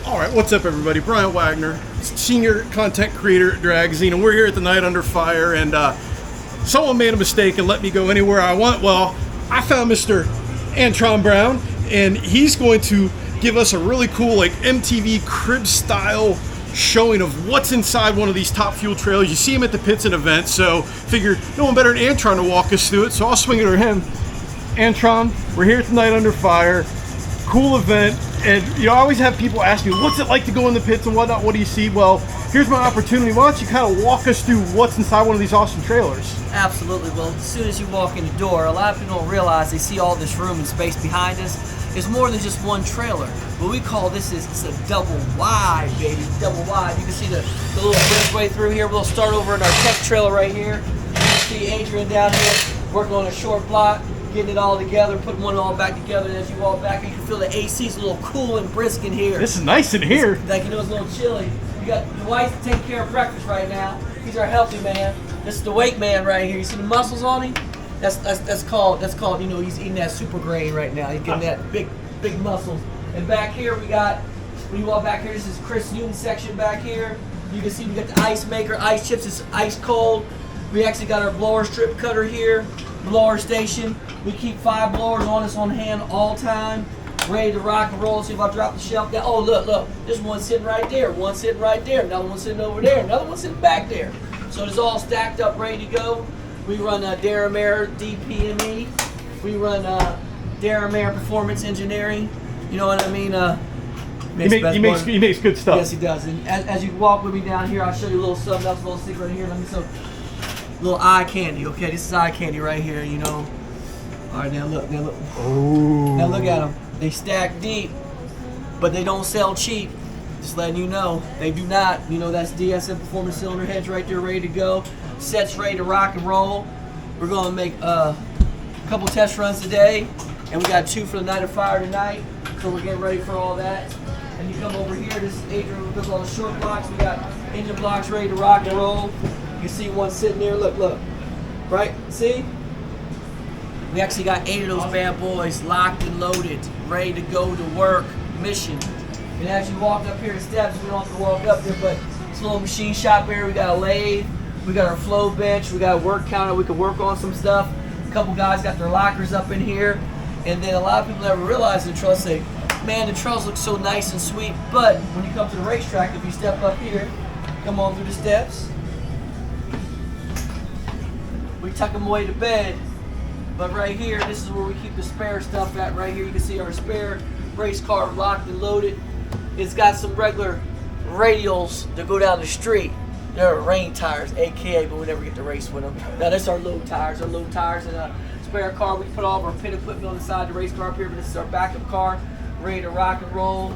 All right, what's up, everybody? Brian Wagner, senior content creator at Dragster, and we're here at the Night Under Fire. And someone made a mistake and let me go anywhere I want. Well, I found Mr. Antron Brown, and he's going to give us a really cool, like MTV crib style showing of what's inside one of these Top Fuel trailers. You see him at the pits and events, so figured no one better than Antron to walk us through it. So I'll swing it to him. Antron, we're here at the Night Under Fire. Cool event, and you know, I always have people ask me, what's it like to go in the pits and whatnot, what do you see? Well, here's my opportunity. Why don't you kind of walk us through what's inside one of these awesome trailers? Absolutely. Well, as soon as you walk in the door, a lot of people don't realize they see all this room and space behind us. It's more than just one trailer. What we call this is it's a double wide, baby, double wide. You can see the little breezeway through here. We'll start over in our tech trailer right here. You can see Adrian down here working on a short block, getting it all together, putting one all back together. And as you walk back, you can feel the AC's a little cool and brisk in here. This is nice in here. It's, like, you know, it's a little chilly. You got your wife taking care of breakfast right now. He's our healthy man. This is the weight man right here. You see the muscles on him? That's called, you know, he's eating that super grain right now. He's getting that big muscles. And back here we got, when you walk back here, this is Chris Newton's section back here. You can see we got the ice maker, ice chips, it's ice cold. We actually got our blower strip cutter here, blower station. We keep 5 blowers on us on hand all time, ready to rock and roll. See if I drop the shelf down. Oh, look, there's one sitting right there, one sitting right there, another one sitting over there, another one sitting back there. So it's all stacked up, ready to go. We run Daramair DPME. We run Daramair Performance Engineering. You know what I mean? He makes good stuff. Yes, he does. And as you walk with me down here, I'll show you a little something else, a little secret right here. Let me show little eye candy. Okay, this is eye candy right here. You know. All right, now look. Oh. Now look at them. They stack deep, but they don't sell cheap. Just letting you know, they do not. You know, that's DSM Performance cylinder heads right there, ready to go. Sets ready to rock and roll. We're gonna make a couple test runs today, and we got 2 for the Night of Fire tonight. So we're getting ready for all that. And you come over here. This is Adrian who does all the short blocks. We got engine blocks ready to rock and roll. You can see one sitting there. Look. Right? See? We actually got 8 of those bad boys locked and loaded, ready to go to work, mission. And as you walk up here the steps, we don't have to walk up there, but it's a little machine shop here. We got a lathe, we got our flow bench, we got a work counter, we can work on some stuff. A couple guys got their lockers up in here. And then a lot of people never realize the trails say, man, the trails look so nice and sweet, but when you come to the racetrack, if you step up here, come on through the steps, we tuck them away to bed. But right here, this is where we keep the spare stuff at. Right here, you can see our spare race car locked and loaded. It's got some regular radials that go down the street. They're rain tires, AKA, but we never get to race with them. Now, this is our load tires. Our load tires and a spare car. We put all of our pit equipment on the side of the race car up here, but this is our backup car, ready to rock and roll.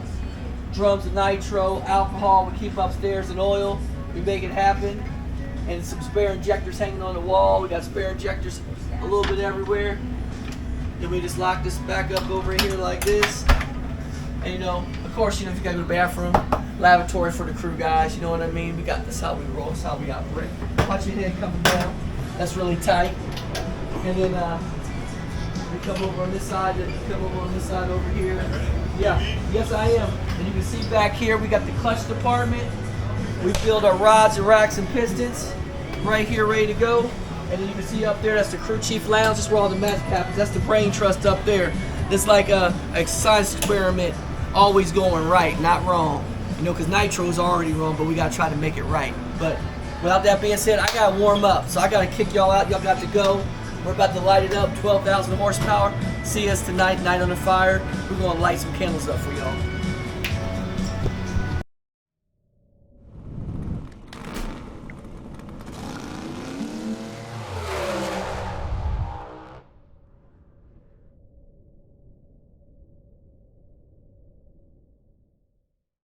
Drums of nitro, alcohol, we keep upstairs, and oil. We make it happen. And some spare injectors hanging on the wall. We got spare injectors a little bit everywhere. Then we just lock this back up over here like this. And you know, of course, you know, if you gotta go to the bathroom, lavatory for the crew guys, you know what I mean? We got this how we roll, this how we operate. Watch your head coming down. That's really tight. And then we come over on this side, then come over on this side over here. Yeah, yes I am. And you can see back here, we got the clutch department. We build our rods and racks and pistons right here, ready to go. And then you can see up there, that's the crew chief lounge. That's where all the magic happens. That's the brain trust up there. It's like a science experiment, always going right, not wrong. You know, because nitro is already wrong, but we got to try to make it right. But without that being said, I got to warm up. So I got to kick y'all out. Y'all got to go. We're about to light it up, 12,000 horsepower. See us tonight, Night Under Fire. We're going to light some candles up for y'all.